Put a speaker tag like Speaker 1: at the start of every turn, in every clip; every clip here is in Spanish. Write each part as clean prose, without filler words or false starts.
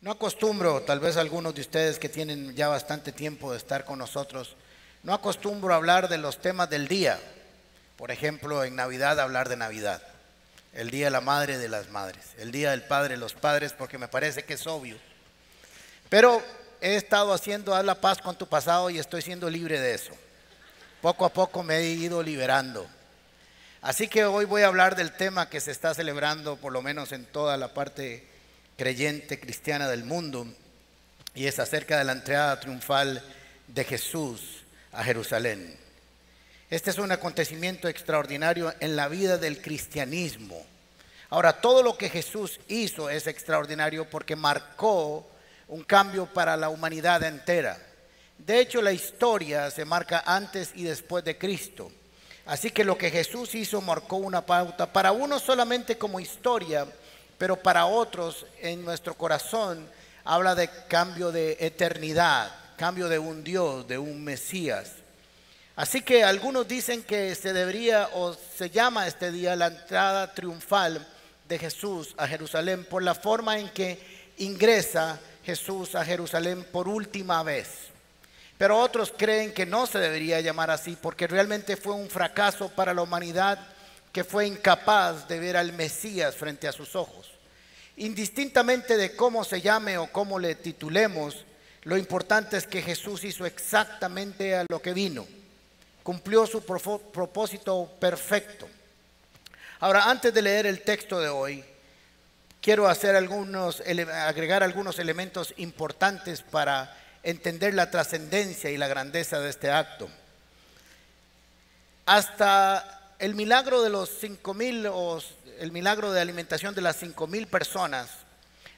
Speaker 1: No acostumbro, tal vez algunos de ustedes que tienen ya bastante tiempo de estar con nosotros, no acostumbro a hablar de los temas del día. Por ejemplo, en Navidad hablar de Navidad, el Día de la Madre de las Madres, el Día del Padre de los Padres, porque me parece que es obvio. Pero he estado haciendo Haz la paz con tu pasado y estoy siendo libre de eso. Poco a poco me he ido liberando. Así que hoy voy a hablar del tema que se está celebrando, por lo menos en toda la parte creyente cristiana del mundo, y es acerca de la entrada triunfal de Jesús a Jerusalén. Este es un acontecimiento extraordinario en la vida del cristianismo. Ahora, todo lo que Jesús hizo es extraordinario porque marcó un cambio para la humanidad entera. De hecho, la historia se marca antes y después de Cristo. Así que lo que Jesús hizo marcó una pauta para unos solamente como historia, pero para otros en nuestro corazón habla de cambio de eternidad, cambio de un Dios, de un Mesías. Así que algunos dicen que se debería o se llama este día la entrada triunfal de Jesús a Jerusalén por la forma en que ingresa Jesús a Jerusalén por última vez. Pero otros creen que no se debería llamar así porque realmente fue un fracaso para la humanidad que fue incapaz de ver al Mesías frente a sus ojos. Indistintamente de cómo se llame o cómo le titulemos, lo importante es que Jesús hizo exactamente a lo que vino. Cumplió su propósito perfecto. Ahora, antes de leer el texto de hoy, quiero agregar algunos elementos importantes para entender la trascendencia y la grandeza de este acto. Hasta el milagro de los 5,000 o el milagro de alimentación de las 5,000 personas,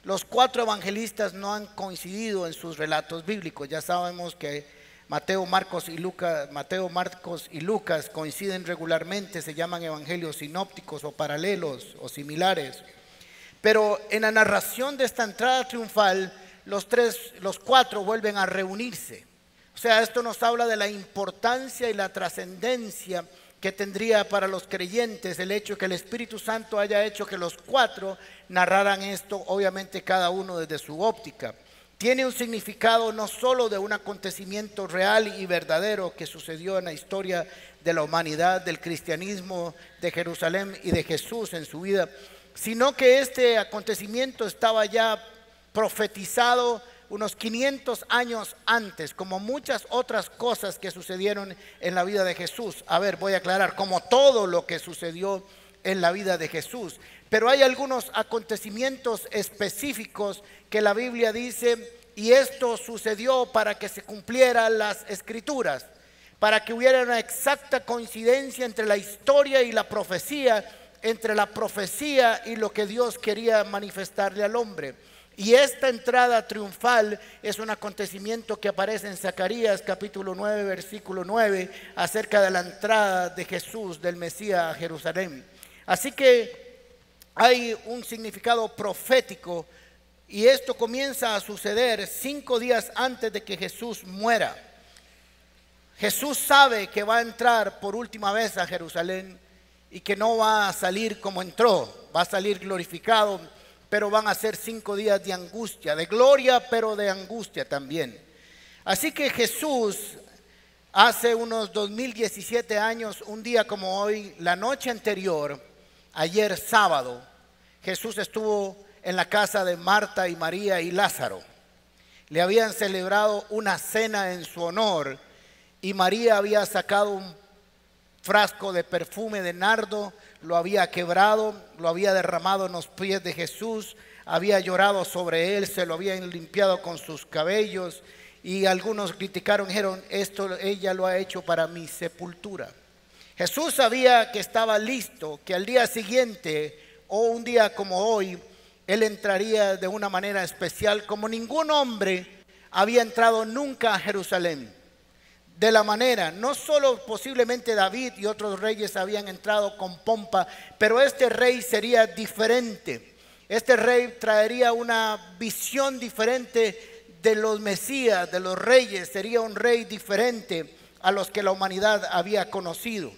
Speaker 1: los 4 evangelistas no han coincidido en sus relatos bíblicos. Ya sabemos que Mateo, Marcos y Lucas coinciden regularmente, se llaman evangelios sinópticos o paralelos o similares. Pero en la narración de esta entrada triunfal, los 4 vuelven a reunirse. O sea, esto nos habla de la importancia y la trascendencia que tendría para los creyentes el hecho que el Espíritu Santo haya hecho que los 4 narraran esto, obviamente cada uno desde su óptica. Tiene un significado no solo de un acontecimiento real y verdadero que sucedió en la historia de la humanidad, del cristianismo, de Jerusalén y de Jesús en su vida, sino que este acontecimiento estaba ya profetizado unos 500 años antes, como muchas otras cosas que sucedieron en la vida de Jesús. A ver, voy a aclarar, como todo lo que sucedió en la vida de Jesús. Pero hay algunos acontecimientos específicos que la Biblia dice, y esto sucedió para que se cumplieran las Escrituras, para que hubiera una exacta coincidencia entre la historia y la profecía, entre la profecía y lo que Dios quería manifestarle al hombre. Y esta entrada triunfal es un acontecimiento que aparece en Zacarías capítulo 9, versículo 9, acerca de la entrada de Jesús, del Mesías a Jerusalén. Así que hay un significado profético y esto comienza a suceder 5 días antes de que Jesús muera. Jesús sabe que va a entrar por última vez a Jerusalén y que no va a salir como entró, va a salir glorificado, pero van a ser 5 días de angustia, de gloria, pero de angustia también. Así que Jesús, hace unos 2017 años, un día como hoy, la noche anterior, ayer sábado, Jesús estuvo en la casa de Marta y María y Lázaro. Le habían celebrado una cena en su honor y María había sacado un frasco de perfume de nardo, lo había quebrado, lo había derramado en los pies de Jesús, había llorado sobre él, se lo habían limpiado con sus cabellos y algunos criticaron, dijeron, esto ella lo ha hecho para mi sepultura. Jesús sabía que estaba listo, que al día siguiente o un día como hoy, él entraría de una manera especial como ningún hombre había entrado nunca a Jerusalén. De la manera, no solo posiblemente David y otros reyes habían entrado con pompa, pero este rey sería diferente. Este rey traería una visión diferente de los Mesías, de los reyes. Sería un rey diferente a los que la humanidad había conocido.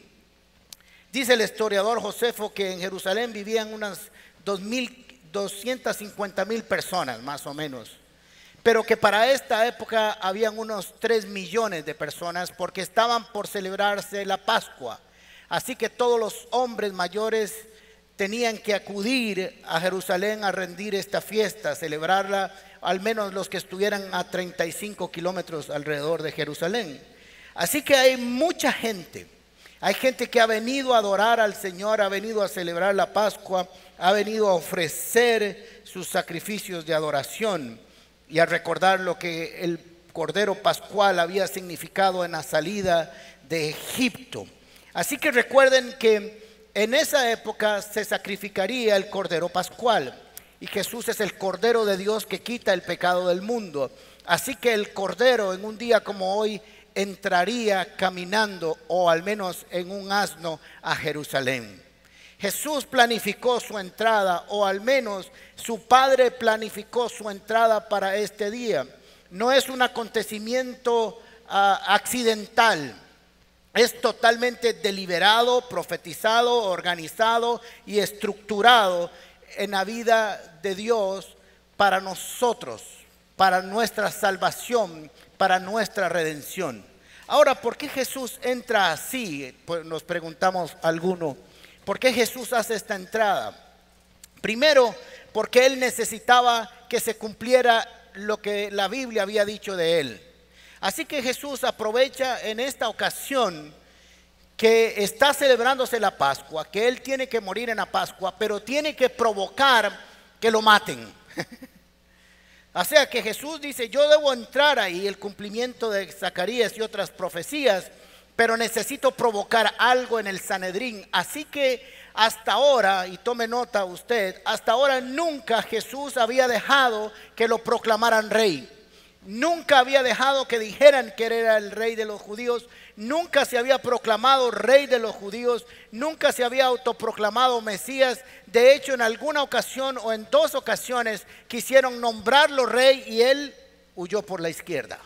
Speaker 1: Dice el historiador Josefo que en Jerusalén vivían unas 2,000 250,000 personas más o menos, pero que para esta época habían unos 3 millones de personas porque estaban por celebrarse la Pascua. Así que todos los hombres mayores tenían que acudir a Jerusalén a rendir esta fiesta, celebrarla, al menos los que estuvieran a 35 kilómetros alrededor de Jerusalén. Así que hay mucha gente. Hay gente que ha venido a adorar al Señor, ha venido a celebrar la Pascua, ha venido a ofrecer sus sacrificios de adoración y a recordar lo que el Cordero Pascual había significado en la salida de Egipto. Así que recuerden que en esa época se sacrificaría el Cordero Pascual y Jesús es el Cordero de Dios que quita el pecado del mundo. Así que el Cordero en un día como hoy entraría caminando o al menos en un asno a Jerusalén. Jesús planificó su entrada, o al menos su Padre planificó su entrada para este día. No es un acontecimiento accidental. Es totalmente deliberado, profetizado, organizado y estructurado en la vida de Dios para nosotros, para nuestra salvación, para nuestra redención. Ahora, ¿por qué Jesús entra así? Pues nos preguntamos alguno. ¿Por qué Jesús hace esta entrada? Primero, porque Él necesitaba que se cumpliera lo que la Biblia había dicho de Él. Así que Jesús aprovecha en esta ocasión que está celebrándose la Pascua, que Él tiene que morir en la Pascua, pero tiene que provocar que lo maten. O sea que Jesús dice, yo debo entrar ahí, el cumplimiento de Zacarías y otras profecías, pero necesito provocar algo en el Sanedrín. Así que hasta ahora, y tome nota usted, hasta ahora nunca Jesús había dejado que lo proclamaran rey. Nunca había dejado que dijeran que era el rey de los judíos. Nunca se había proclamado rey de los judíos. Nunca se había autoproclamado Mesías. De hecho, en alguna ocasión o en 2 ocasiones quisieron nombrarlo rey y él huyó por la izquierda.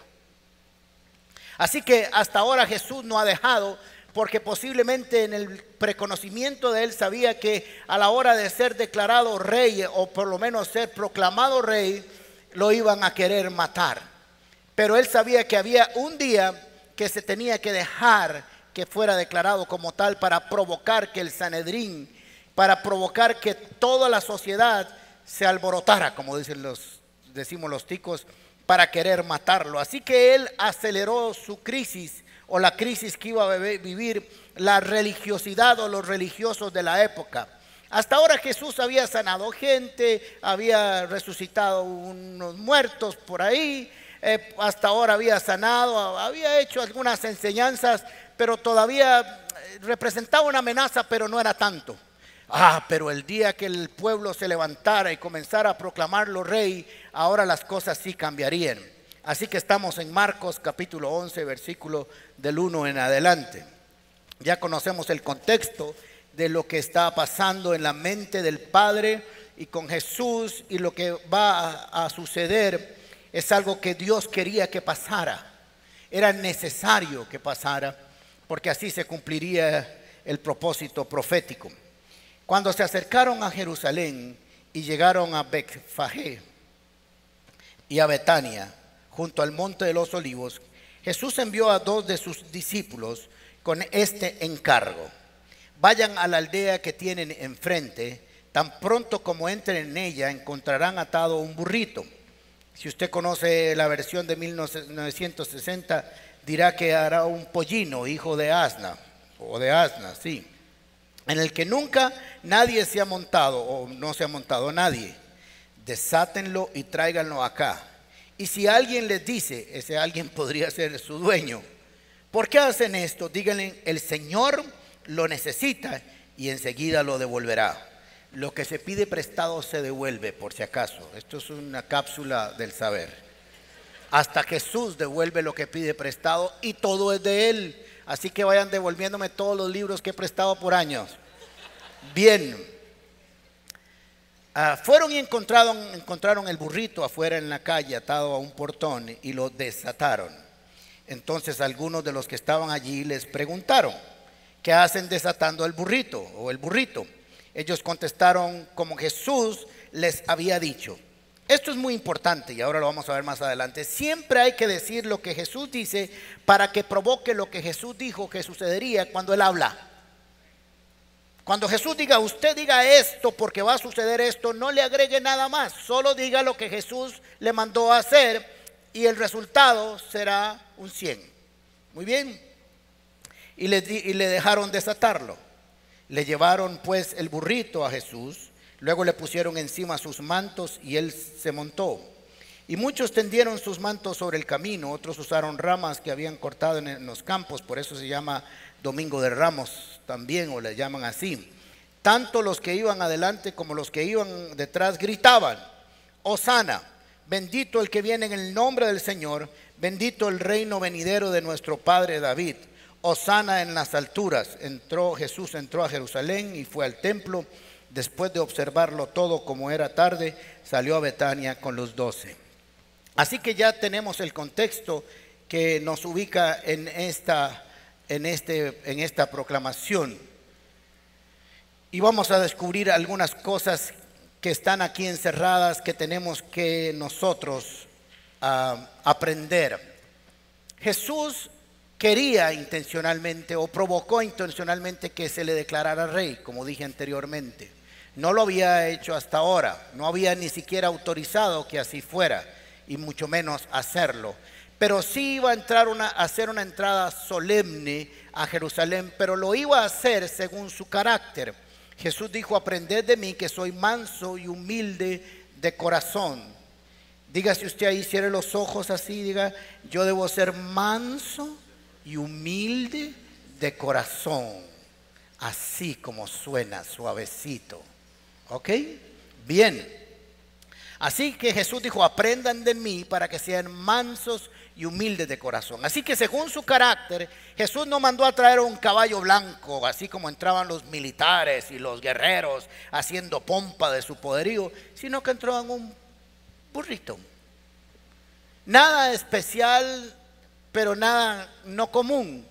Speaker 1: Así que hasta ahora Jesús no ha dejado, porque posiblemente en el preconocimiento de él sabía que a la hora de ser declarado rey, o por lo menos ser proclamado rey, lo iban a querer matar. Pero él sabía que había un día que se tenía que dejar que fuera declarado como tal para provocar que el Sanedrín, para provocar que toda la sociedad se alborotara, como decimos los ticos, para querer matarlo. Así que él aceleró su crisis, o la crisis que iba a vivir la religiosidad o los religiosos de la época. Hasta ahora Jesús había sanado gente, había resucitado unos muertos por ahí, hasta ahora había sanado, había hecho algunas enseñanzas, pero todavía representaba una amenaza, pero no era tanto. Pero el día que el pueblo se levantara y comenzara a proclamarlo rey, ahora las cosas sí cambiarían. Así que estamos en Marcos capítulo 11, versículo del 1 en adelante. Ya conocemos el contexto de lo que está pasando en la mente del Padre y con Jesús, y lo que va a suceder es algo que Dios quería que pasara. Era necesario que pasara, porque así se cumpliría el propósito profético. Cuando se acercaron a Jerusalén y llegaron a Betfagé y a Betania, junto al monte de los olivos, Jesús envió a 2 de sus discípulos con este encargo: vayan a la aldea que tienen enfrente, tan pronto como entren en ella encontrarán atado un burrito. Si usted conoce la versión de 1960, dirá que hará un pollino, hijo de asna, o de asna, sí, en el que nunca nadie se ha montado, o no se ha montado nadie. Desátenlo y tráiganlo acá. Y si alguien les dice, ese alguien podría ser su dueño, ¿por qué hacen esto? Díganle, el Señor lo necesita y enseguida lo devolverá. Lo que se pide prestado se devuelve, por si acaso. Esto es una cápsula del saber. Hasta Jesús devuelve lo que pide prestado y todo es de Él. Así que vayan devolviéndome todos los libros que he prestado por años. Bien. Fueron y encontraron el burrito afuera en la calle, atado a un portón, y lo desataron. Entonces algunos de los que estaban allí les preguntaron, ¿qué hacen desatando el burrito o el burrito? Ellos contestaron como Jesús les había dicho. Esto es muy importante y ahora lo vamos a ver más adelante. Siempre hay que decir lo que Jesús dice para que provoque lo que Jesús dijo que sucedería cuando Él habla. Cuando Jesús diga, usted diga esto porque va a suceder esto, no le agregue nada más, solo diga lo que Jesús le mandó a hacer y el resultado será un 100. Muy bien. Y le dejaron desatarlo. Le llevaron pues el burrito a Jesús. Luego le pusieron encima sus mantos y él se montó. Y muchos tendieron sus mantos sobre el camino, otros usaron ramas que habían cortado en los campos, por eso se llama Domingo de Ramos también, o le llaman así. Tanto los que iban adelante como los que iban detrás gritaban, Hosana, bendito el que viene en el nombre del Señor, bendito el reino venidero de nuestro padre David. Hosana en las alturas. Jesús entró a Jerusalén y fue al templo. Después de observarlo todo, como era tarde, salió a Betania con los 12. Así que ya tenemos el contexto que nos ubica en esta proclamación. Y vamos a descubrir algunas cosas que están aquí encerradas que tenemos que nosotros aprender. Jesús quería intencionalmente o provocó intencionalmente que se le declarara rey, como dije anteriormente. No lo había hecho hasta ahora, no había ni siquiera autorizado que así fuera, y mucho menos hacerlo. Pero sí iba a hacer una entrada solemne a Jerusalén, pero lo iba a hacer según su carácter. Jesús dijo, aprended de mí que soy manso y humilde de corazón. Dígase usted ahí, cierre los ojos así, diga, yo debo ser manso y humilde de corazón, así como suena, suavecito. ¿Ok? Bien. Así que Jesús dijo, aprendan de mí para que sean mansos y humildes de corazón. Así que según su carácter, Jesús no mandó a traer un caballo blanco, así como entraban los militares y los guerreros haciendo pompa de su poderío, sino que entró en un burrito. Nada especial, pero nada no común.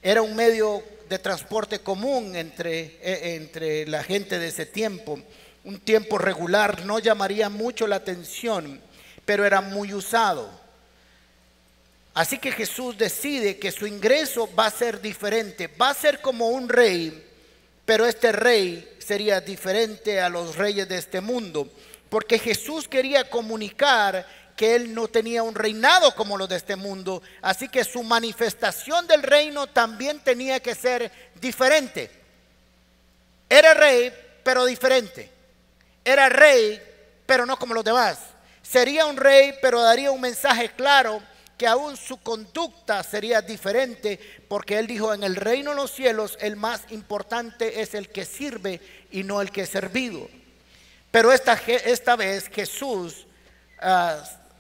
Speaker 1: Era un medio de transporte común entre la gente de ese tiempo. Un tiempo regular, no llamaría mucho la atención, pero era muy usado. Así que Jesús decide que su ingreso va a ser diferente, va a ser como un rey, pero este rey sería diferente a los reyes de este mundo, porque Jesús quería comunicar que él no tenía un reinado como los de este mundo, así que su manifestación del reino también tenía que ser diferente. Era rey, pero diferente. Era rey, pero no como los demás. Sería un rey, pero daría un mensaje claro que aún su conducta sería diferente, porque él dijo, en el reino de los cielos el más importante es el que sirve y no el que es servido. Pero esta vez Jesús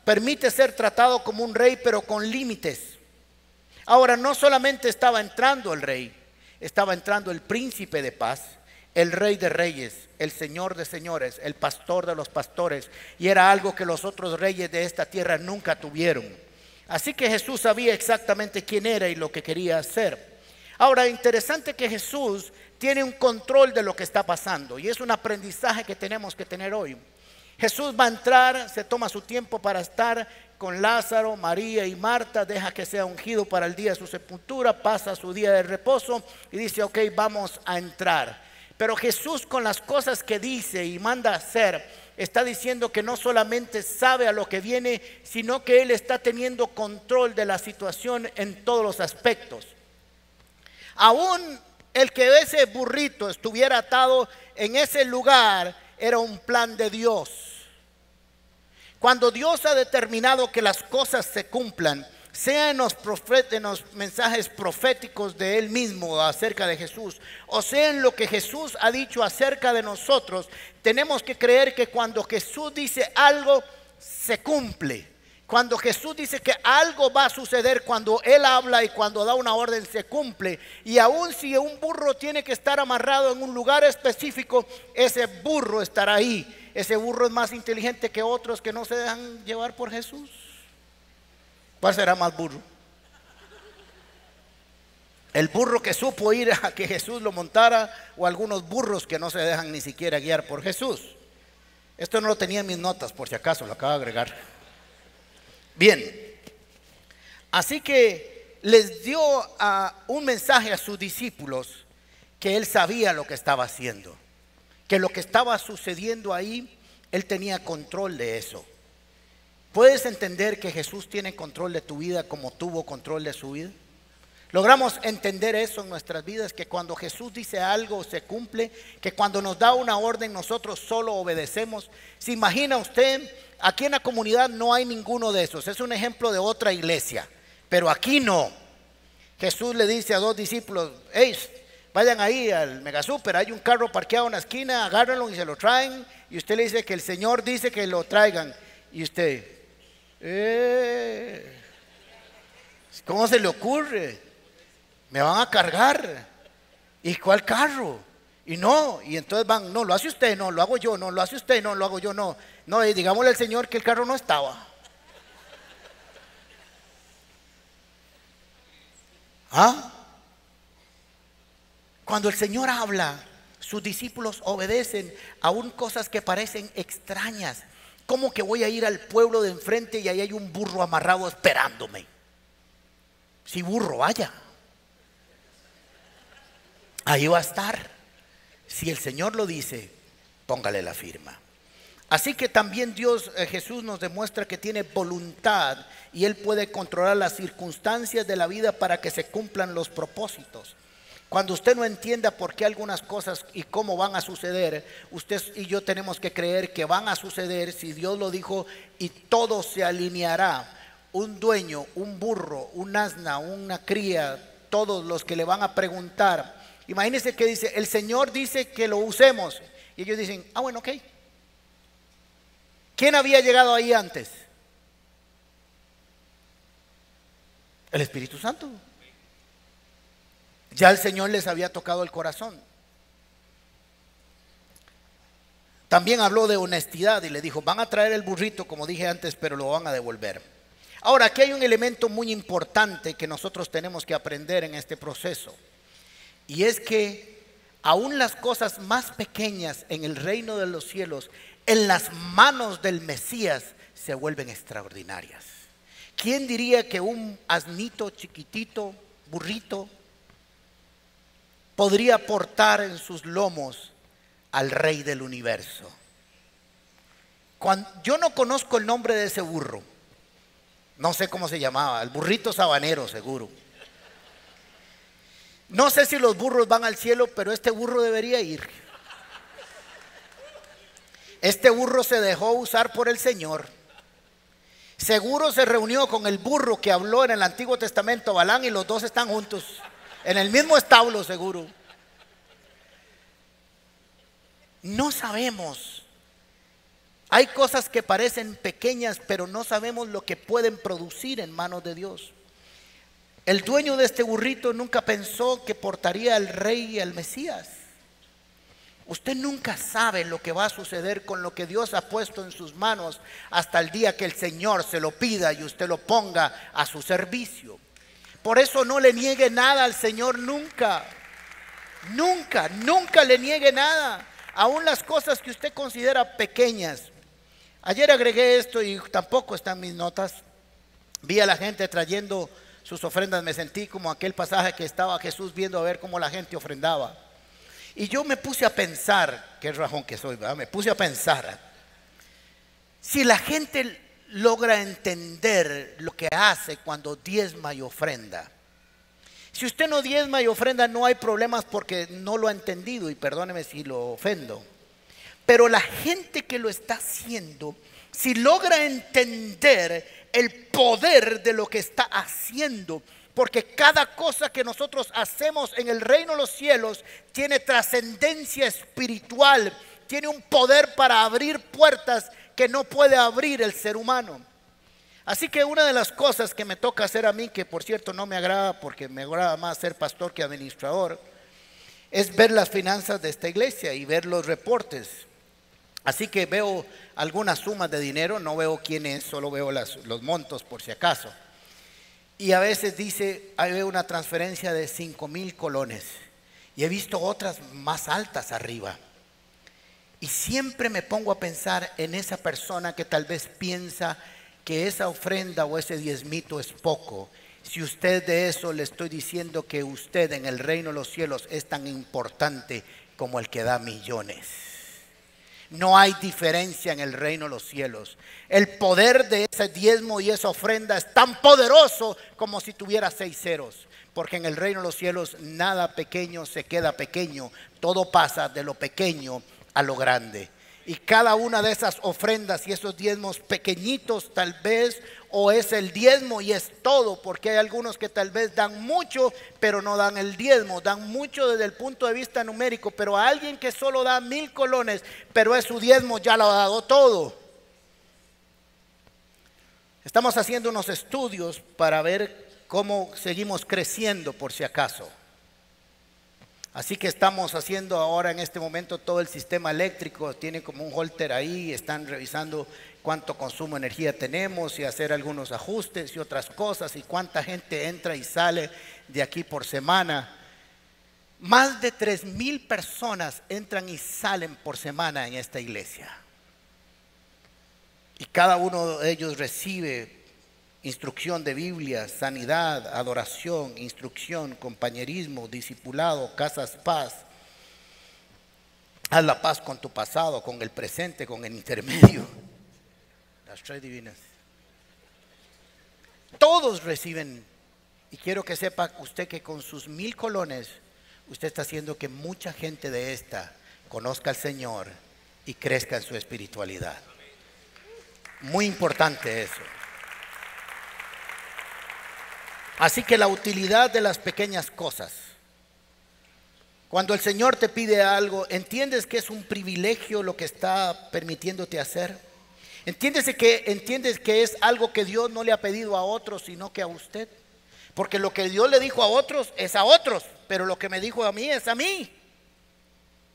Speaker 1: permite ser tratado como un rey, pero con límites. Ahora, no solamente estaba entrando el rey, estaba entrando el príncipe de paz, el rey de reyes, el señor de señores, el pastor de los pastores, y era algo que los otros reyes de esta tierra nunca tuvieron. Así que Jesús sabía exactamente quién era y lo que quería hacer. Ahora, interesante que Jesús tiene un control de lo que está pasando, y es un aprendizaje que tenemos que tener hoy. Jesús va a entrar, se toma su tiempo para estar con Lázaro, María y Marta, deja que sea ungido para el día de su sepultura, pasa su día de reposo y dice, ok, vamos a entrar. Pero Jesús, con las cosas que dice y manda hacer, está diciendo que no solamente sabe a lo que viene, sino que Él está teniendo control de la situación en todos los aspectos. Aún el que ese burrito estuviera atado en ese lugar era un plan de Dios. Cuando Dios ha determinado que las cosas se cumplan, sea en los mensajes proféticos de Él mismo acerca de Jesús, o sea en lo que Jesús ha dicho acerca de nosotros, tenemos que creer que cuando Jesús dice algo, se cumple. Cuando Jesús dice que algo va a suceder, cuando Él habla y cuando da una orden, se cumple. Y aun si un burro tiene que estar amarrado en un lugar específico, ese burro estará ahí. Ese burro es más inteligente que otros que no se dejan llevar por Jesús. ¿Cuál será más burro? El burro que supo ir a que Jesús lo montara, o algunos burros que no se dejan ni siquiera guiar por Jesús. Esto no lo tenía en mis notas, por si acaso, lo acabo de agregar. Bien, así que les dio un mensaje a sus discípulos que él sabía lo que estaba haciendo, que lo que estaba sucediendo ahí, él tenía control de eso. ¿Puedes entender que Jesús tiene control de tu vida como tuvo control de su vida? Logramos entender eso en nuestras vidas, que cuando Jesús dice algo se cumple, que cuando nos da una orden nosotros solo obedecemos. ¿Se imagina usted? Aquí en la comunidad no hay ninguno de esos, es un ejemplo de otra iglesia, pero aquí no. Jesús le dice a dos discípulos: hey, vayan ahí al megasuper, hay un carro parqueado en la esquina, agárrenlo y se lo traen. Y usted le dice que el Señor dice que lo traigan, y usted, ¿cómo se le ocurre? Me van a cargar. ¿Y cuál carro? Y no, y entonces van, no, lo hace usted, no, lo hago yo, no, lo hace usted, no, lo hago yo, no. No, digámosle al Señor que el carro no estaba. Cuando el Señor habla, sus discípulos obedecen, aún cosas que parecen extrañas. ¿Cómo que voy a ir al pueblo de enfrente y ahí hay un burro amarrado esperándome? Si burro, vaya, ahí va a estar. Si el Señor lo dice, póngale la firma. Así que también Jesús nos demuestra que tiene voluntad y Él puede controlar las circunstancias de la vida para que se cumplan los propósitos. Cuando usted no entienda por qué algunas cosas y cómo van a suceder, usted y yo tenemos que creer que van a suceder si Dios lo dijo, y todo se alineará. Un dueño, un burro, un asna, una cría, todos los que le van a preguntar. Imagínense que dice, el Señor dice que lo usemos. Y ellos dicen, bueno, ok. ¿Quién había llegado ahí antes? El Espíritu Santo. Ya el Señor les había tocado el corazón. También habló de honestidad y le dijo, van a traer el burrito, como dije antes, pero lo van a devolver. Ahora, aquí hay un elemento muy importante que nosotros tenemos que aprender en este proceso. Y es que aún las cosas más pequeñas en el reino de los cielos, en las manos del Mesías, se vuelven extraordinarias. ¿Quién diría que un asnito chiquitito, burrito, podría portar en sus lomos al Rey del universo? Yo no conozco el nombre de ese burro, no sé cómo se llamaba, el burrito sabanero seguro. No sé si los burros van al cielo, pero este burro debería ir. Este burro se dejó usar por el Señor. Seguro se reunió con el burro que habló en el Antiguo Testamento, Balaam, y los dos están juntos en el mismo establo, seguro. No sabemos. Hay cosas que parecen pequeñas, pero no sabemos lo que pueden producir en manos de Dios. El dueño de este burrito nunca pensó que portaría al Rey y al Mesías. Usted nunca sabe lo que va a suceder con lo que Dios ha puesto en sus manos hasta el día que el Señor se lo pida y usted lo ponga a su servicio. Por eso no le niegue nada al Señor nunca. Nunca, nunca le niegue nada. Aún las cosas que usted considera pequeñas. Ayer agregué esto y tampoco está en mis notas. Vi a la gente trayendo sus ofrendas. Me sentí como aquel pasaje que estaba Jesús viendo a ver cómo la gente ofrendaba. Y yo me puse a pensar, qué rajón que soy, ¿verdad? Me puse a pensar, si la gente logra entender lo que hace cuando diezma y ofrenda. Si usted no diezma y ofrenda, no hay problemas porque no lo ha entendido, y perdóneme si lo ofendo. Pero la gente que lo está haciendo, si logra entender el poder de lo que está haciendo, porque cada cosa que nosotros hacemos en el reino de los cielos tiene trascendencia espiritual, tiene un poder para abrir puertas que no puede abrir el ser humano. Así que una de las cosas que me toca hacer a mí, que por cierto no me agrada porque me agrada más ser pastor que administrador, es ver las finanzas de esta iglesia y ver los reportes. Así que veo algunas sumas de dinero, no veo quién es, solo veo los montos por si acaso. Y a veces dice, ahí veo una transferencia de 5,000 colones. Y he visto otras más altas arriba. Y siempre me pongo a pensar en esa persona que tal vez piensa que esa ofrenda o ese diezmito es poco. Si usted de eso le estoy diciendo que usted en el reino de los cielos es tan importante como el que da millones. No hay diferencia en el reino de los cielos. El poder de ese diezmo y esa ofrenda es tan poderoso como si tuviera 6 ceros. Porque en el reino de los cielos nada pequeño se queda pequeño. Todo pasa de lo pequeño a lo grande. Y cada una de esas ofrendas y esos diezmos pequeñitos tal vez, o es el diezmo y es todo, porque hay algunos que tal vez dan mucho pero no dan el diezmo, dan mucho desde el punto de vista numérico, pero a alguien que solo da 1000 colones pero es su diezmo, ya lo ha dado todo. Estamos haciendo unos estudios para ver cómo seguimos creciendo, por si acaso. Así que estamos haciendo ahora en este momento todo el sistema eléctrico, tiene como un holter ahí, están revisando cuánto consumo de energía tenemos y hacer algunos ajustes y otras cosas y cuánta gente entra y sale de aquí por semana. Más de 3000 personas entran y salen por semana en esta iglesia. Y cada uno de ellos recibe instrucción de Biblia, sanidad, adoración, instrucción, compañerismo, discipulado, casas paz. Haz la paz con tu pasado, con el presente, con el intermedio. Las 3 divinas. Todos reciben, y quiero que sepa usted que con sus 1000 colones, usted está haciendo que mucha gente de esta conozca al Señor y crezca en su espiritualidad. Muy importante eso. Así que la utilidad de las pequeñas cosas. Cuando el Señor te pide algo, ¿entiendes que es un privilegio lo que está permitiéndote hacer? ¿Entiendes que es algo que Dios no le ha pedido a otros, sino que a usted? Porque lo que Dios le dijo a otros es a otros, pero lo que me dijo a mí es a mí.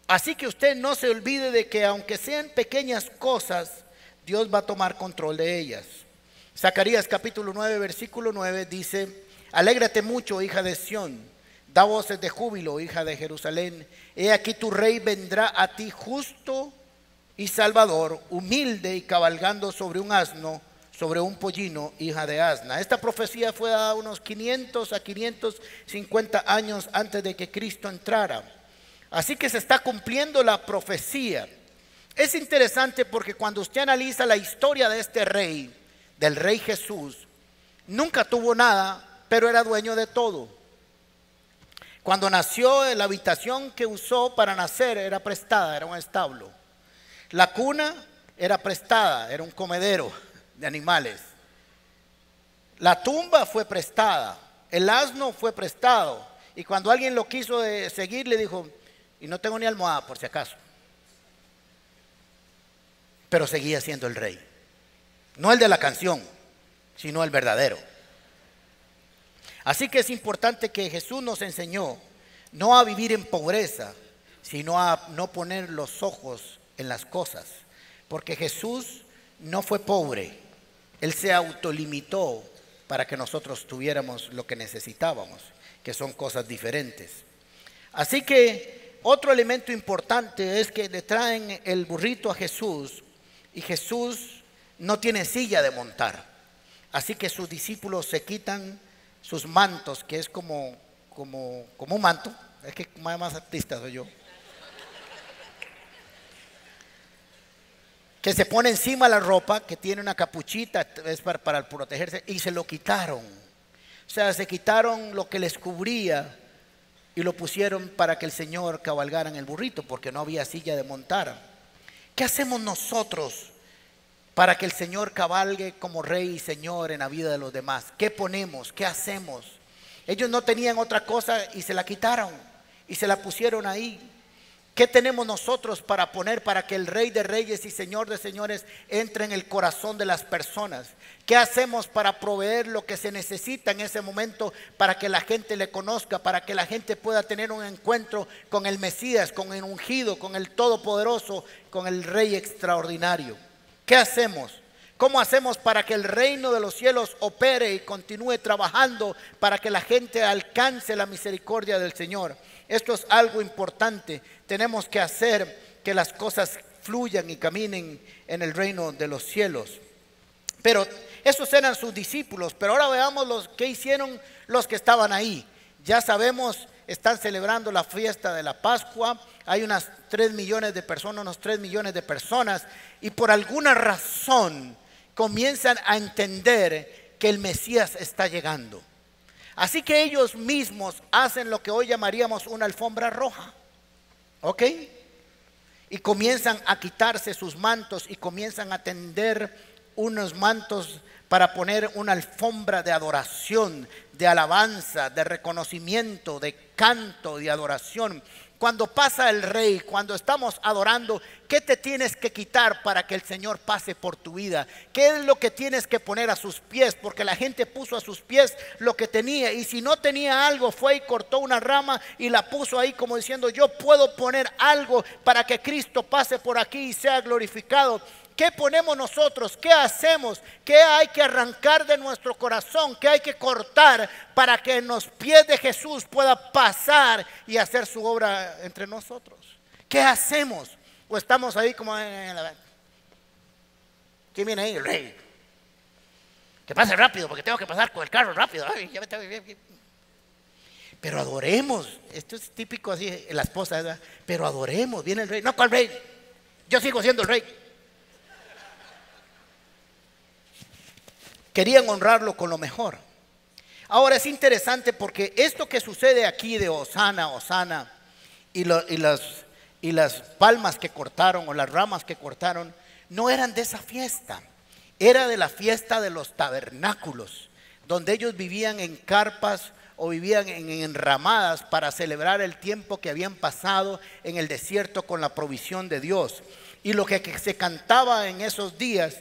Speaker 1: Así que usted no se olvide de que aunque sean pequeñas cosas, Dios va a tomar control de ellas. Zacarías capítulo 9, versículo 9 dice: alégrate mucho, hija de Sión, da voces de júbilo, hija de Jerusalén. He aquí tu rey vendrá a ti justo y salvador, humilde y cabalgando sobre un asno, sobre un pollino, hija de asna. Esta profecía fue dada unos 500 a 550 años antes de que Cristo entrara. Así que se está cumpliendo la profecía. Es interesante porque cuando usted analiza la historia de este rey, del rey Jesús, nunca tuvo nada, pero era dueño de todo. Cuando nació, la habitación que usó para nacer era prestada, era un establo. La cuna era prestada, era un comedero de animales. La tumba fue prestada, el asno fue prestado. Y cuando alguien lo quiso seguir, le dijo: y no tengo ni almohada por si acaso. Pero seguía siendo el rey. No el de la canción, sino el verdadero. Así que es importante que Jesús nos enseñó no a vivir en pobreza, sino a no poner los ojos en las cosas. Porque Jesús no fue pobre, Él se autolimitó para que nosotros tuviéramos lo que necesitábamos, que son cosas diferentes. Así que otro elemento importante es que le traen el burrito a Jesús y Jesús no tiene silla de montar. Así que sus discípulos se quitan sus mantos, que es como un manto. Es que más artista soy yo. Que se pone encima la ropa, que tiene una capuchita, es para protegerse, y se lo quitaron. O sea, se quitaron lo que les cubría y lo pusieron para que el Señor cabalgara en el burrito, porque no había silla de montar. ¿Qué hacemos nosotros para que el Señor cabalgue como Rey y Señor en la vida de los demás? ¿Qué ponemos? ¿Qué hacemos? Ellos no tenían otra cosa y se la quitaron y se la pusieron ahí. ¿Qué tenemos nosotros para poner para que el Rey de Reyes y Señor de Señores entre en el corazón de las personas? ¿Qué hacemos para proveer lo que se necesita en ese momento para que la gente le conozca, para que la gente pueda tener un encuentro con el Mesías, con el ungido, con el Todopoderoso, con el Rey extraordinario? ¿Qué hacemos? ¿Cómo hacemos para que el reino de los cielos opere y continúe trabajando para que la gente alcance la misericordia del Señor? Esto es algo importante. Tenemos que hacer que las cosas fluyan y caminen en el reino de los cielos. Pero esos eran sus discípulos. Pero ahora veamos los que hicieron los que estaban ahí. Ya sabemos, están celebrando la fiesta de la Pascua. Hay unas 3 millones de personas, unos 3 millones de personas. Y por alguna razón comienzan a entender que el Mesías está llegando. Así que ellos mismos hacen lo que hoy llamaríamos una alfombra roja. ¿Ok? Y comienzan a quitarse sus mantos y comienzan a tender unos mantos para poner una alfombra de adoración, de alabanza, de reconocimiento, de canto, de adoración. Cuando pasa el Rey, cuando estamos adorando, ¿qué te tienes que quitar para que el Señor pase por tu vida? ¿Qué es lo que tienes que poner a sus pies? Porque la gente puso a sus pies lo que tenía, y si no tenía algo, fue y cortó una rama y la puso ahí como diciendo: yo puedo poner algo para que Cristo pase por aquí y sea glorificado. ¿Qué ponemos nosotros? ¿Qué hacemos? ¿Qué hay que arrancar de nuestro corazón? ¿Qué hay que cortar para que en los pies de Jesús pueda pasar y hacer su obra entre nosotros? ¿Qué hacemos? ¿O estamos ahí como ¿quién viene ahí? El Rey. Que pase rápido porque tengo que pasar con el carro rápido. Ay, ya me tengo que... Pero adoremos. Esto es típico así, la esposa, ¿verdad? Pero adoremos, viene el Rey. No, ¿cuál Rey? Yo sigo siendo el Rey. Querían honrarlo con lo mejor. Ahora es interesante porque esto que sucede aquí de Hosana, Hosana, y las palmas que cortaron o las ramas que cortaron, no eran de esa fiesta. Era de la fiesta de los tabernáculos, donde ellos vivían en carpas o vivían en enramadas para celebrar el tiempo que habían pasado en el desierto con la provisión de Dios. Y lo que se cantaba en esos días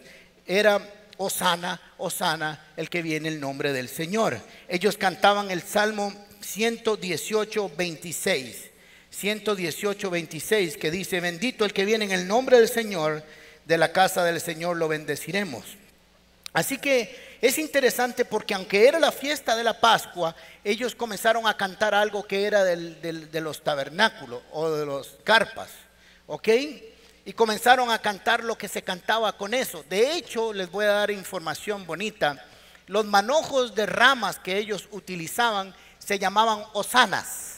Speaker 1: era: Hosana, Hosana, el que viene el nombre del Señor. Ellos cantaban el Salmo 118, 26. 118, 26, que dice: bendito el que viene en el nombre del Señor, de la casa del Señor lo bendeciremos. Así que es interesante porque aunque era la fiesta de la Pascua, ellos comenzaron a cantar algo que era de los tabernáculos o de los carpas. ¿Ok? Y comenzaron a cantar lo que se cantaba con eso. De hecho, les voy a dar información bonita. Los manojos de ramas que ellos utilizaban se llamaban hosanas,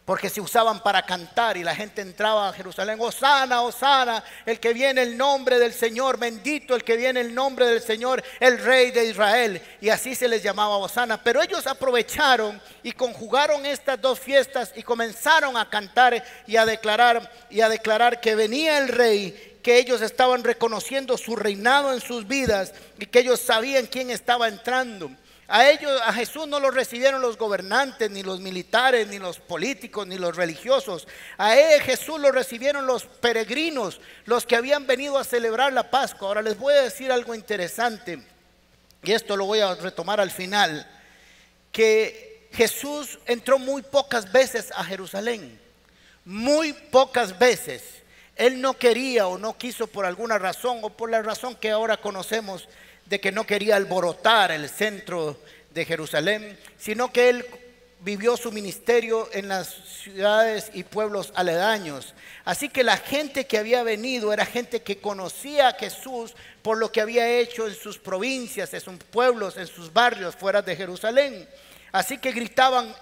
Speaker 1: porque se usaban para cantar y la gente entraba a Jerusalén: Hosana, Hosana, el que viene el nombre del Señor, bendito el que viene el nombre del Señor, el Rey de Israel. Y así se les llamaba Hosana. Pero ellos aprovecharon y conjugaron estas dos fiestas y comenzaron a cantar y a declarar que venía el Rey, que ellos estaban reconociendo su reinado en sus vidas y que ellos sabían quién estaba entrando. A Jesús no lo recibieron los gobernantes, ni los militares, ni los políticos, ni los religiosos. A Jesús lo recibieron los peregrinos, los que habían venido a celebrar la Pascua. Ahora les voy a decir algo interesante, y esto lo voy a retomar al final, que Jesús entró muy pocas veces a Jerusalén, muy pocas veces. Él no quería o no quiso, por alguna razón o por la razón que ahora conocemos, de que no quería alborotar el centro de Jerusalén, sino que él vivió su ministerio en las ciudades y pueblos aledaños. Así que la gente que había venido era gente que conocía a Jesús por lo que había hecho en sus provincias, en sus pueblos, en sus barrios fuera de Jerusalén. Así que gritaban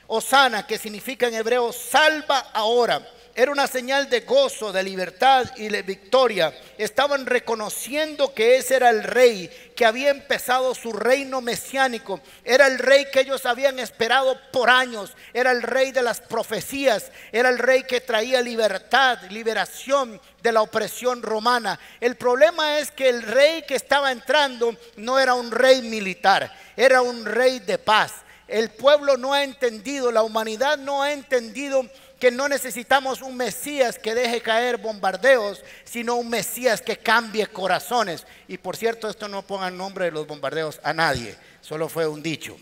Speaker 1: Hosana, que significa en hebreo salva ahora. Era una señal de gozo, de libertad y de victoria. Estaban reconociendo que ese era el Rey, que había empezado su reino mesiánico. Era el Rey que ellos habían esperado por años. Era el Rey de las profecías. Era el Rey que traía libertad, liberación de la opresión romana. El problema es que el Rey que estaba entrando no era un rey militar, era un rey de paz. El pueblo no ha entendido, la humanidad no ha entendido que no necesitamos un Mesías que deje caer bombardeos, sino un Mesías que cambie corazones. Y por cierto, esto no ponga el nombre de los bombardeos a nadie, solo fue un dicho.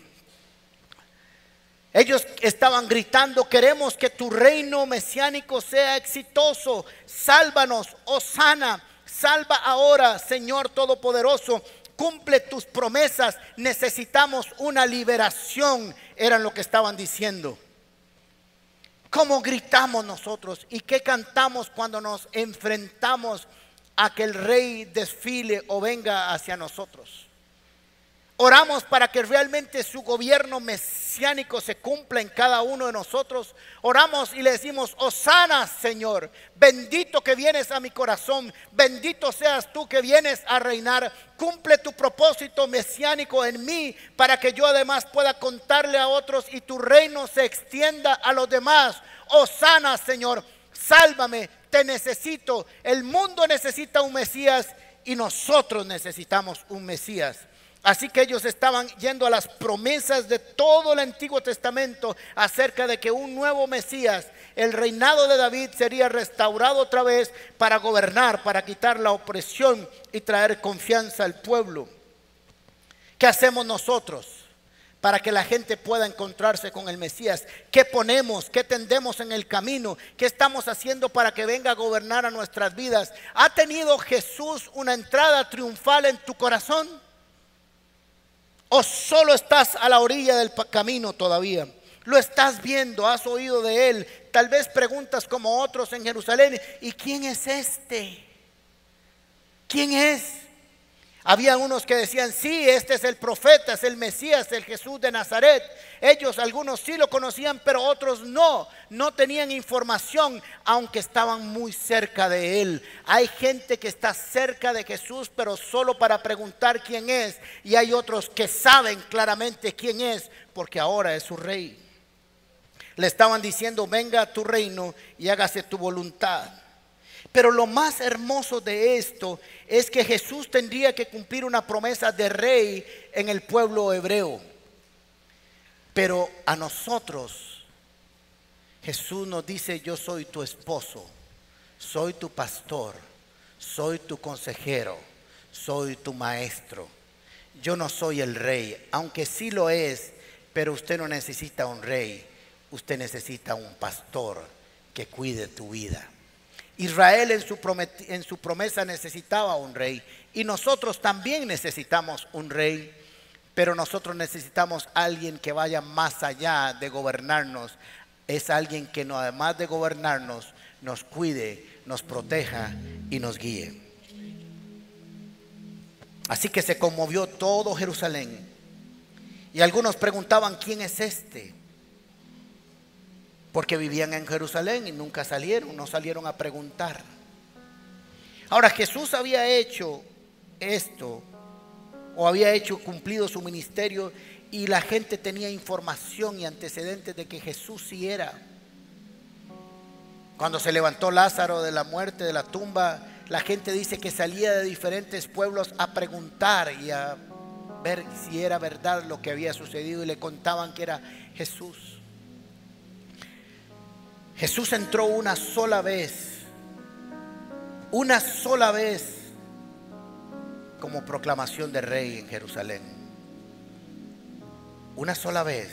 Speaker 1: Ellos estaban gritando: queremos que tu reino mesiánico sea exitoso, sálvanos, Hosana, salva ahora, Señor Todopoderoso, cumple tus promesas, necesitamos una liberación, eran lo que estaban diciendo. ¿Cómo gritamos nosotros y qué cantamos cuando nos enfrentamos a que el rey desfile o venga hacia nosotros? Oramos para que realmente su gobierno mesiánico se cumpla en cada uno de nosotros. Oramos y le decimos: Hosana, Señor, bendito que vienes a mi corazón, bendito seas tú que vienes a reinar. Cumple tu propósito mesiánico en mí para que yo además pueda contarle a otros y tu reino se extienda a los demás. Hosana, Señor, sálvame, te necesito. El mundo necesita un Mesías y nosotros necesitamos un Mesías. Así que ellos estaban yendo a las promesas de todo el Antiguo Testamento acerca de que un nuevo Mesías, el reinado de David, sería restaurado otra vez para gobernar, para quitar la opresión y traer confianza al pueblo. ¿Qué hacemos nosotros para que la gente pueda encontrarse con el Mesías? ¿Qué ponemos? ¿Qué tendemos en el camino? ¿Qué estamos haciendo para que venga a gobernar a nuestras vidas? ¿Ha tenido Jesús una entrada triunfal en tu corazón? ¿O solo estás a la orilla del camino todavía? Lo estás viendo, has oído de él. Tal vez preguntas como otros en Jerusalén: ¿y quién es este? ¿Quién es? Había unos que decían: sí, este es el profeta, es el Mesías, el Jesús de Nazaret. Ellos, algunos sí lo conocían, pero otros no tenían información, aunque estaban muy cerca de él. Hay gente que está cerca de Jesús, pero solo para preguntar quién es. Y hay otros que saben claramente quién es, porque ahora es su rey. Le estaban diciendo: venga a tu reino y hágase tu voluntad. Pero lo más hermoso de esto es que Jesús tendría que cumplir una promesa de rey en el pueblo hebreo. Pero a nosotros Jesús nos dice: yo soy tu esposo, soy tu pastor, soy tu consejero, soy tu maestro. Yo no soy el rey, aunque sí lo es, pero usted no necesita un rey, usted necesita un pastor que cuide tu vida. Israel en su promesa necesitaba un rey, y nosotros también necesitamos un rey, pero nosotros necesitamos alguien que vaya más allá de gobernarnos. Es alguien que no, además de gobernarnos, nos cuide, nos proteja y nos guíe. Así que se conmovió todo Jerusalén, y algunos preguntaban: ¿quién es este? Porque vivían en Jerusalén y nunca salieron, no salieron a preguntar. Ahora, Jesús había hecho esto, o había cumplido su ministerio, y la gente tenía información y antecedentes de que Jesús sí era. Cuando se levantó Lázaro de la muerte, de la tumba, la gente dice que salía de diferentes pueblos a preguntar y a ver si era verdad lo que había sucedido, y le contaban que era Jesús. Jesús entró una sola vez como proclamación de rey en Jerusalén. Una sola vez,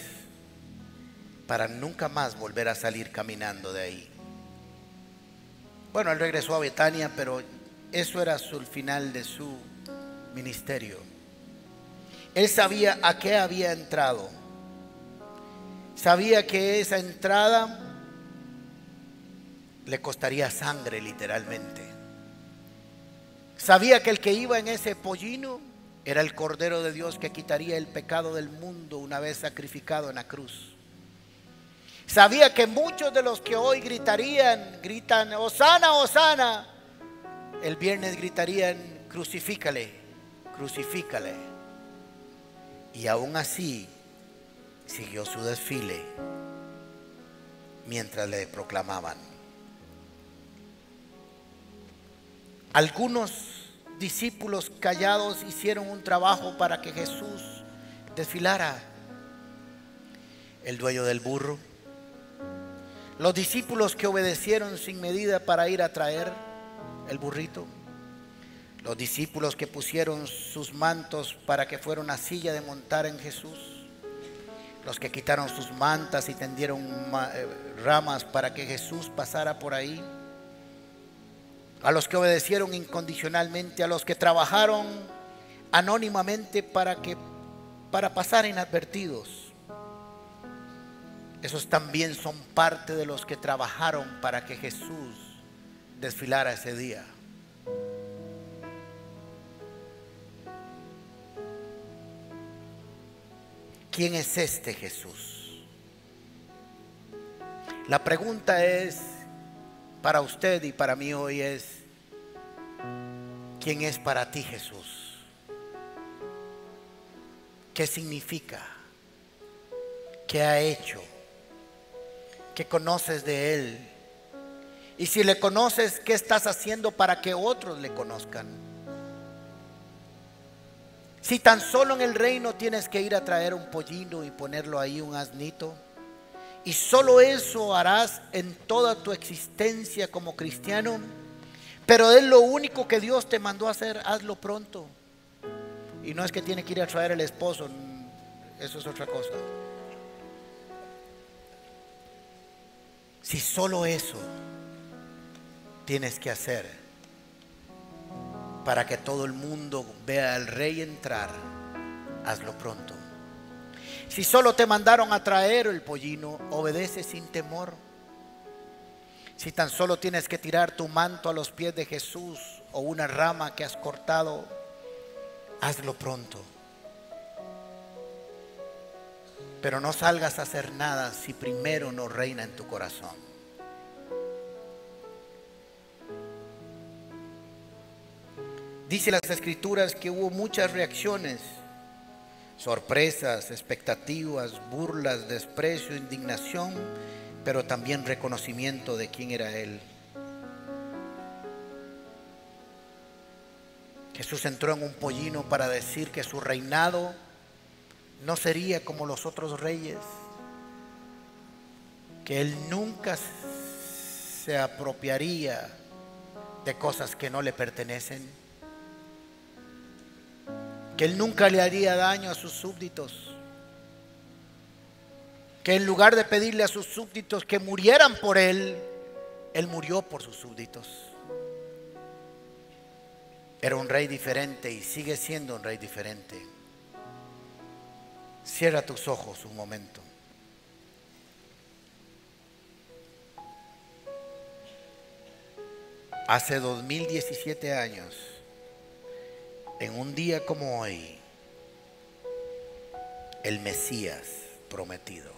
Speaker 1: para nunca más volver a salir caminando de ahí. Bueno, él regresó a Betania, pero eso era el final de su ministerio. Él sabía a qué había entrado. Sabía que esa entrada le costaría sangre, literalmente. Sabía que el que iba en ese pollino era el Cordero de Dios que quitaría el pecado del mundo una vez sacrificado en la cruz. Sabía que muchos de los que hoy gritan Hosana, Hosana, el viernes gritarían: crucifícale, crucifícale. Y aún así siguió su desfile mientras le proclamaban. Algunos discípulos callados hicieron un trabajo para que Jesús desfilara. El dueño del burro, los discípulos que obedecieron sin medida para ir a traer el burrito, los discípulos que pusieron sus mantos para que fuera una silla de montar en Jesús, los que quitaron sus mantas y tendieron ramas para que Jesús pasara por ahí, a los que obedecieron incondicionalmente, a los que trabajaron anónimamente para pasar inadvertidos. esos también son parte de los que trabajaron para que Jesús desfilara ese día. ¿Quién es este Jesús? La pregunta es para usted y para mí hoy es: ¿quién es para ti Jesús? ¿Qué significa? ¿Qué ha hecho? ¿Qué conoces de Él? Y si le conoces, ¿qué estás haciendo para que otros le conozcan? Si tan solo en el reino tienes que ir a traer un pollino y ponerlo ahí, un asnito, y solo eso harás en toda tu existencia como cristiano, pero es lo único que Dios te mandó a hacer, hazlo pronto. Y no es que tiene que ir a traer el esposo, eso es otra cosa. Si solo eso tienes que hacer para que todo el mundo vea al rey entrar, hazlo pronto. Si solo te mandaron a traer el pollino, obedece sin temor. Si tan solo tienes que tirar tu manto a los pies de Jesús o una rama que has cortado, hazlo pronto. Pero no salgas a hacer nada si primero no reina en tu corazón. Dice las Escrituras que hubo muchas reacciones: sorpresas, expectativas, burlas, desprecio, indignación, pero también reconocimiento de quién era Él. Jesús entró en un pollino para decir que su reinado no sería como los otros reyes, que Él nunca se apropiaría de cosas que no le pertenecen, que Él nunca le haría daño a sus súbditos, que en lugar de pedirle a sus súbditos que murieran por Él, Él murió por sus súbditos. Era un rey diferente y sigue siendo un rey diferente. Cierra tus ojos un momento. Hace 2017 años, en un día como hoy, el Mesías prometido,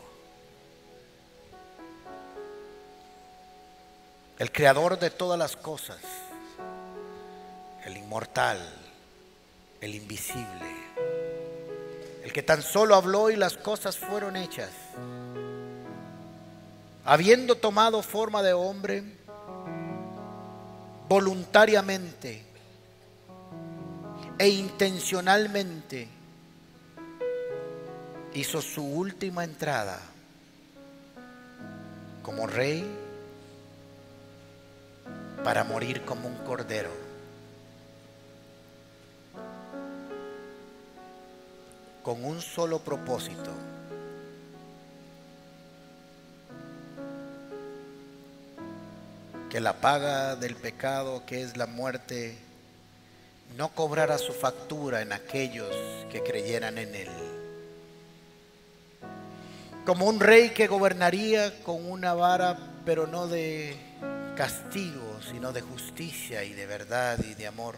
Speaker 1: el creador de todas las cosas, el inmortal, el invisible, el que tan solo habló y las cosas fueron hechas, habiendo tomado forma de hombre, voluntariamente e intencionalmente hizo su última entrada como rey para morir como un cordero, con un solo propósito: que la paga del pecado, que es la muerte, no cobrara su factura en aquellos que creyeran en Él. Como un rey que gobernaría con una vara, pero no de castigo, sino de justicia y de verdad y de amor.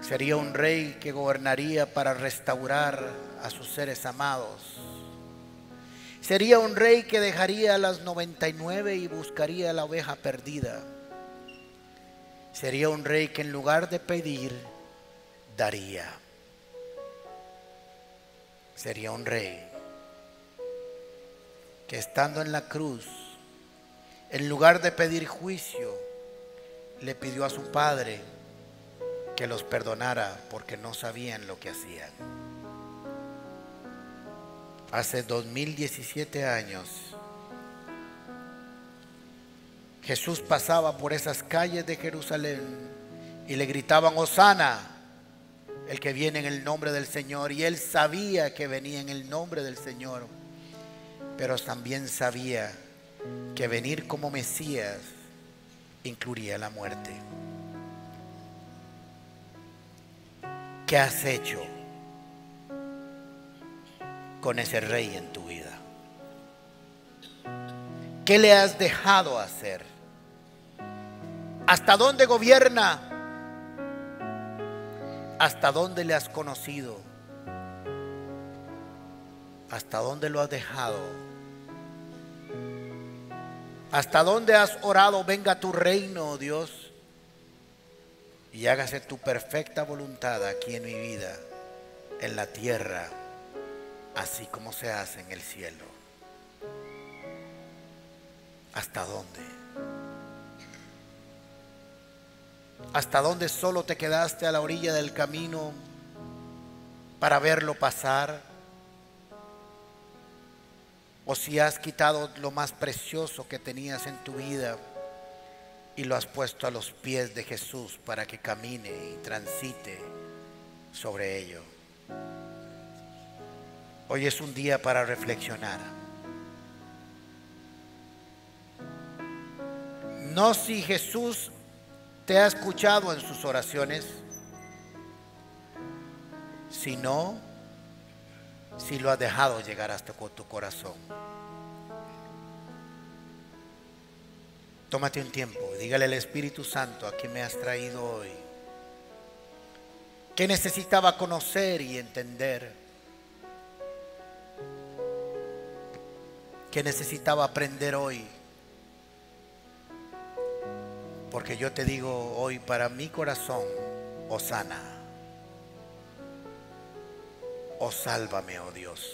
Speaker 1: Sería un rey que gobernaría para restaurar a sus seres amados. Sería un rey que dejaría a las 99 y buscaría a la oveja perdida. Sería un rey que en lugar de pedir, daría. Sería un rey que estando en la cruz, en lugar de pedir juicio, le pidió a su Padre que los perdonara porque no sabían lo que hacían. Hace 2017 años, Jesús pasaba por esas calles de Jerusalén y le gritaban: Hosana, el que viene en el nombre del Señor. Y él sabía que venía en el nombre del Señor, pero también sabía que venir como Mesías incluiría la muerte. ¿Qué has hecho con ese rey en tu vida? ¿Qué le has dejado hacer? ¿Hasta dónde gobierna? ¿Hasta dónde le has conocido? ¿Hasta dónde lo has dejado? ¿Hasta dónde has orado? Venga tu reino, oh Dios, y hágase tu perfecta voluntad aquí en mi vida, en la tierra, así como se hace en el cielo. ¿Hasta dónde? ¿Hasta dónde solo te quedaste a la orilla del camino para verlo pasar? O si has quitado lo más precioso que tenías en tu vida y lo has puesto a los pies de Jesús para que camine y transite sobre ello. Hoy es un día para reflexionar. No si Jesús te ha escuchado en sus oraciones, sino si lo has dejado llegar hasta tu corazón. Tómate un tiempo y dígale al Espíritu Santo: ¿a qué me has traído hoy? ¿Qué necesitaba conocer y entender? ¿Qué necesitaba aprender hoy? Porque yo te digo hoy, para mi corazón, oh sana, oh sálvame, oh Dios,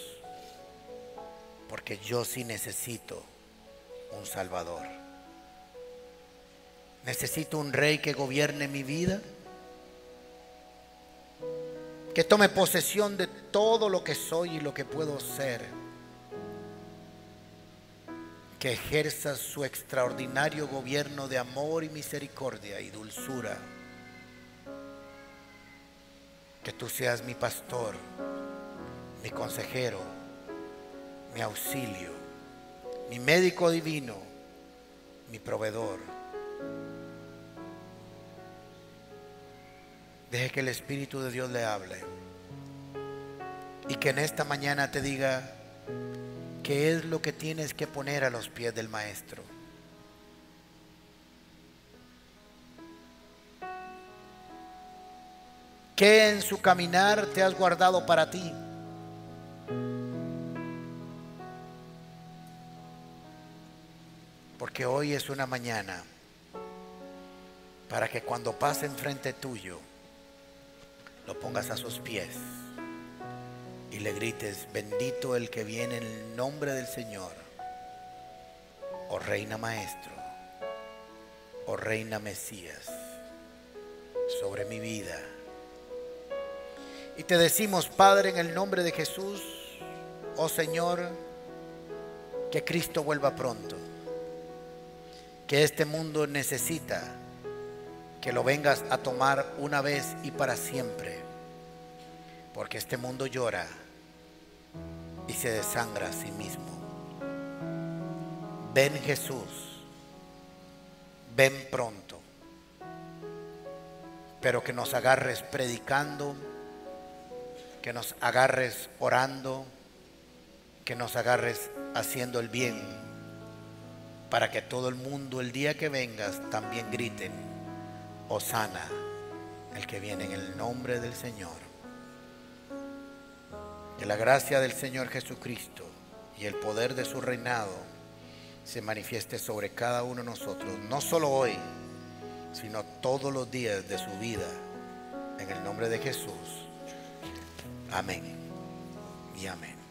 Speaker 1: porque yo sí necesito un Salvador. Necesito un rey que gobierne mi vida, que tome posesión de todo lo que soy y lo que puedo ser, que ejerza su extraordinario gobierno de amor y misericordia y dulzura. Que tú seas mi pastor, mi consejero, mi auxilio, mi médico divino, mi proveedor. Deje que el Espíritu de Dios le hable y que en esta mañana te diga qué es lo que tienes que poner a los pies del Maestro. ¿Qué en su caminar te has guardado para ti? Porque hoy es una mañana para que cuando pase enfrente tuyo, lo pongas a sus pies y le grites: bendito el que viene en el nombre del Señor, oh Reina Maestro, oh Reina Mesías, sobre mi vida. Y te decimos, Padre, en el nombre de Jesús, oh Señor, que Cristo vuelva pronto, que este mundo necesita que lo vengas a tomar una vez y para siempre, porque este mundo llora y se desangra a sí mismo. Ven Jesús, ven pronto, pero que nos agarres predicando, que nos agarres orando, que nos agarres haciendo el bien, para que todo el mundo el día que vengas también griten: Hosana, el que viene en el nombre del Señor. Que la gracia del Señor Jesucristo y el poder de su reinado se manifieste sobre cada uno de nosotros, no solo hoy, sino todos los días de su vida, en el nombre de Jesús. Amén y amén.